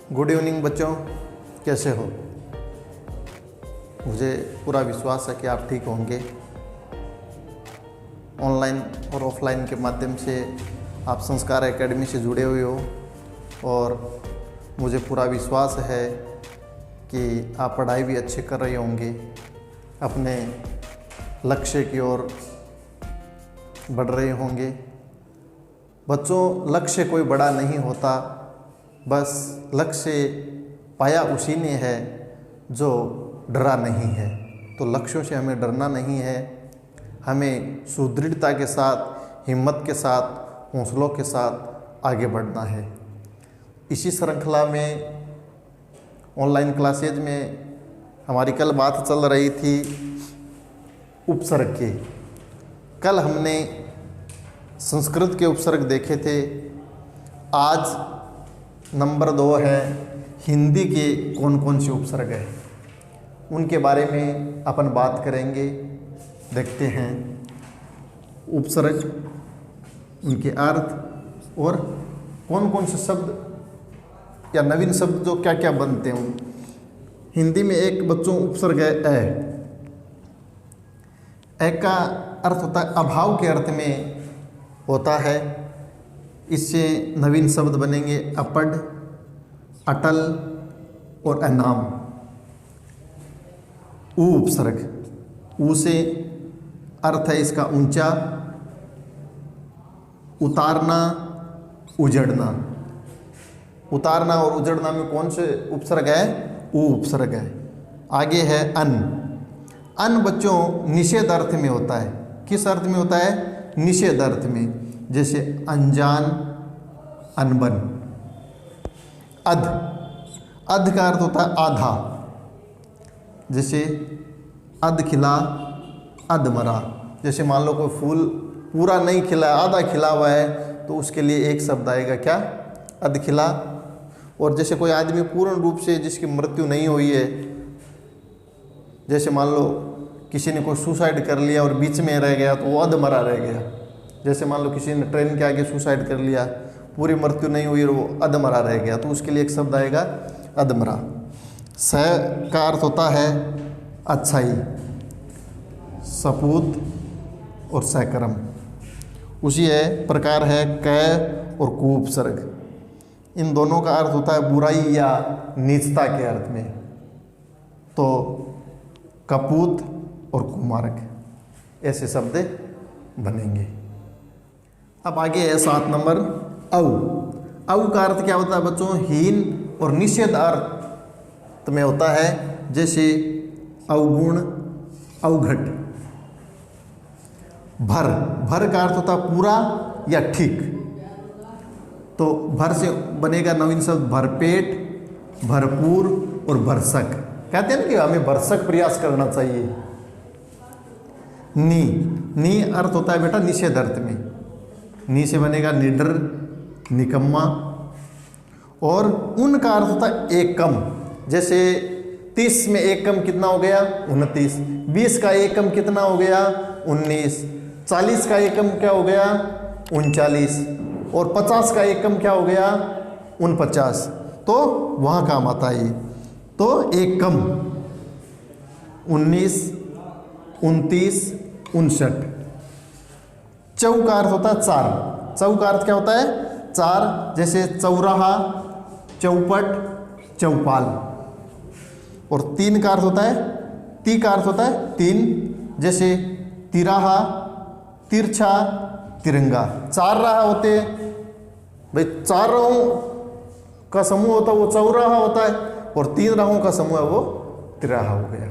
Good evening बच्चों, कैसे हो? मुझे पूरा विश्वास है कि आप ठीक होंगे। ऑनलाइन और ऑफलाइन के माध्यम से आप संस्कार एकेडमी से जुड़े हुए हो और मुझे पूरा विश्वास है कि आप पढ़ाई भी अच्छे कर रहे होंगे, अपने लक्ष्य की ओर बढ़ रहे होंगे। बच्चों, लक्ष्य कोई बड़ा नहीं होता, बस लक्ष्य पाया उसी ने है जो डरा नहीं है। तो लक्ष्यों से हमें डरना नहीं है, हमें सुदृढ़ता के साथ, हिम्मत के साथ, हौसलों के साथ आगे बढ़ना है। इसी श्रृंखला में ऑनलाइन क्लासेज में हमारी कल बात चल रही थी उपसर्ग की। कल हमने संस्कृत के उपसर्ग देखे थे। आज नंबर 2 है हिंदी के कौन कौन से उपसर्ग हैं, उनके बारे में अपन बात करेंगे। देखते हैं उपसर्ग, उनके अर्थ और कौन कौन से शब्द या नवीन शब्द जो क्या क्या बनते हैं। हिंदी में एक बच्चों उपसर्ग है ए। ए का अर्थ होता है अभाव के अर्थ में होता है। इससे नवीन शब्द बनेंगे अपढ़, अटल और अनाम। ऊ उपसर्ग, ऊ से अर्थ है इसका ऊंचा, उतारना, उजड़ना। उतारना और उजड़ना में कौन से उपसर्ग है? ऊ उपसर्ग है। आगे है अन। अन बच्चों निषेध अर्थ में होता है। किस अर्थ में होता है? निषेध अर्थ में, जैसे अनजान, अनबन। अध, अध का अर्थ होता है आधा, जैसे अध खिला, अध मरा। जैसे मान लो कोई फूल पूरा नहीं खिला, आधा खिला हुआ है, तो उसके लिए एक शब्द आएगा क्या? अध खिला। और जैसे कोई आदमी पूर्ण रूप से जिसकी मृत्यु नहीं हुई है, जैसे मान लो किसी ने कोई सुसाइड कर लिया और बीच में रह गया, तो वो अध मरा रह गया। जैसे मान लो किसी ने ट्रेन के आगे सुसाइड कर लिया, पूरी मृत्यु नहीं हुई और वो अधमरा रह गया, तो उसके लिए एक शब्द आएगा अधमरा। स का अर्थ होता है अच्छाई, सपूत और सकर्म। उसी है प्रकार है क और कु उपसर्ग। इन दोनों का अर्थ होता है बुराई या नीचता के अर्थ में। तो कपूत और कुमार्ग ऐसे शब्द बनेंगे। अब आगे है 7 नंबर औ। औ का अर्थ क्या होता है बच्चों? हीन और निषेध अर्थ में होता है, जैसे अवगुण, अवघट। भर, भर का अर्थ होता है पूरा या ठीक। तो भर से बनेगा नवीन शब्द भरपेट, भरपूर और भरसक। कहते हैं ना कि हमें भरसक प्रयास करना चाहिए। नी, नी अर्थ होता है बेटा निषेध अर्थ में। नी से बनेगा निडर, निकम्मा। और उन का अर्थ होता है एक कम। जैसे 30 में एक कम कितना हो गया? 29। 20 का एक कम कितना हो गया? 19। 40 का एक कम क्या हो गया? 39। और 50 का एक कम क्या हो गया? 49। तो वहाँ काम आता है। तो एक कम 19, 29, 59। चौ का अर्थ होता है चार। चौ का अर्थ क्या होता है? चार। जैसे चौराहा, चौपट, चौपाल। और 3 का अर्थ होता है, ती का अर्थ होता है 3, जैसे तिराहा, तिरछा, तिरंगा। 4 राह होते भाई, 4 राहों का समूह होता है वो चौराहा होता है, और 3 राहों का समूह है वो तिराहा हो गया।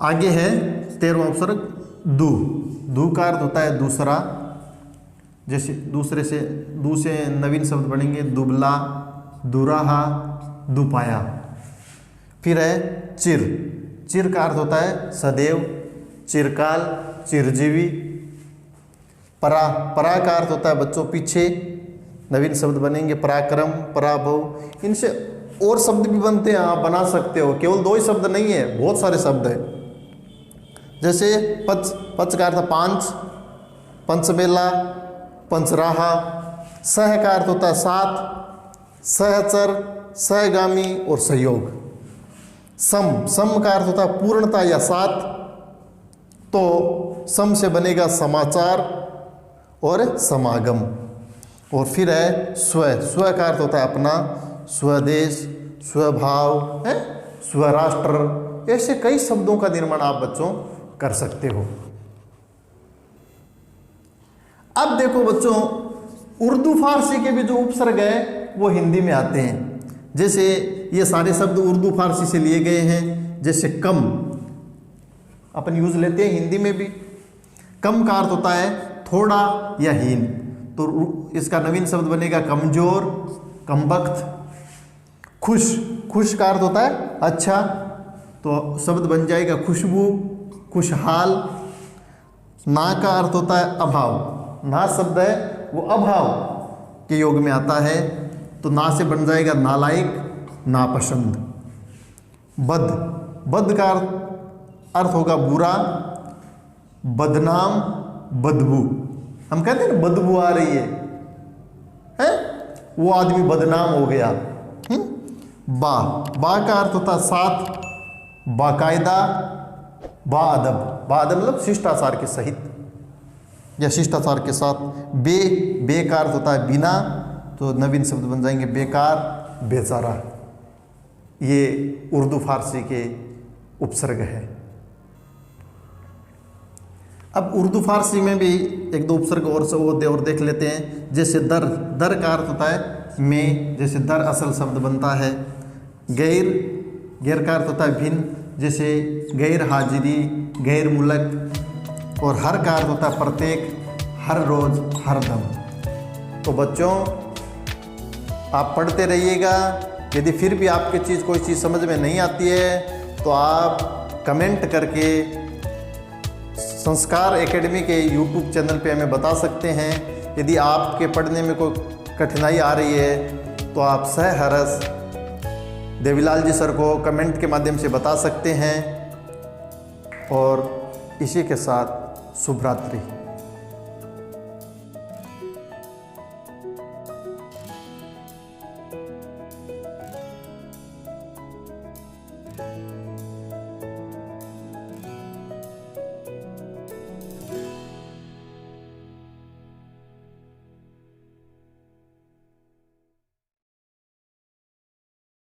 आगे है 13वां उपसर्ग दू। दू का अर्थ होता है दूसरा, जैसे दूसरे से, दू से नवीन शब्द बनेंगे दुबला, दुराहा, दुपाया। फिर है चिर। चिर का अर्थ होता है सदैव, चिरकाल, चिरजीवी। परा, परा का अर्थ होता है बच्चों पीछे। नवीन शब्द बनेंगे पराक्रम, पराभव। इनसे और शब्द भी बनते हैं, आप बना सकते हो। केवल 2 ही शब्द नहीं है, बहुत सारे शब्द हैं। जैसे पच, पच का अर्थ 5, पंचमेला, पंचराहा। सह का अर्थ होता है 7, सहचर, सहगामी और सहयोग। सम, सम का अर्थ होता है पूर्णता या साथ, तो सम से बनेगा समाचार और समागम। और फिर है स्व, स्व का अर्थ होता है अपना, स्वदेश, स्वभाव है, स्वराष्ट्र। ऐसे कई शब्दों का निर्माण आप बच्चों कर सकते हो। अब देखो बच्चों, उर्दू फारसी के भी जो उपसर्ग है वो हिंदी में आते हैं। जैसे ये सारे शब्द उर्दू फारसी से लिए गए हैं। जैसे कम अपन यूज लेते हैं हिंदी में भी। कम का अर्थ होता है थोड़ा या हीन, तो इसका नवीन शब्द बनेगा कमजोर, कमबख्त। खुश, खुश का अर्थ होता है अच्छा, तो शब्द बन जाएगा खुशबू, खुशहाल। ना का अर्थ होता है अभाव, ना शब्द है वो अभाव के योग में आता है, तो ना से बन जाएगा नालायक, नापसंद। बद, बद का अर्थ होगा बुरा, बदनाम, बदबू। हम कहते हैं ना बदबू आ रही है? वो आदमी बदनाम हो गया। बा, बा का अर्थ होता है साथ, बाकायदा, बाअदब। बाअदब मतलब शिष्टाचार के सहित या शिष्टाचार के साथ। बे, बे का अर्थ होता है बिना, तो नवीन शब्द बन जाएंगे बेकार, बेचारा। ये उर्दू फारसी के उपसर्ग है। अब उर्दू फारसी में भी एक दो उपसर्ग और देख लेते हैं। जैसे दर, दर का अर्थ होता है में, जैसे दर असल शब्द बनता है। गैर, गैर का अर्थ होता है भिन्न, जैसे गैर हाजिरी, गैर मुल्क। और हर का अर्थ होता है प्रत्येक, हर रोज, हर दम। तो बच्चों आप पढ़ते रहिएगा। यदि फिर भी आपकी कोई चीज़ समझ में नहीं आती है तो आप कमेंट करके संस्कार एकेडमी के यूट्यूब चैनल पे हमें बता सकते हैं। यदि आपके पढ़ने में कोई कठिनाई आ रही है तो आप सहर्ष देवीलाल जी सर को कमेंट के माध्यम से बता सकते हैं। और इसी के साथ शुभ रात्रि।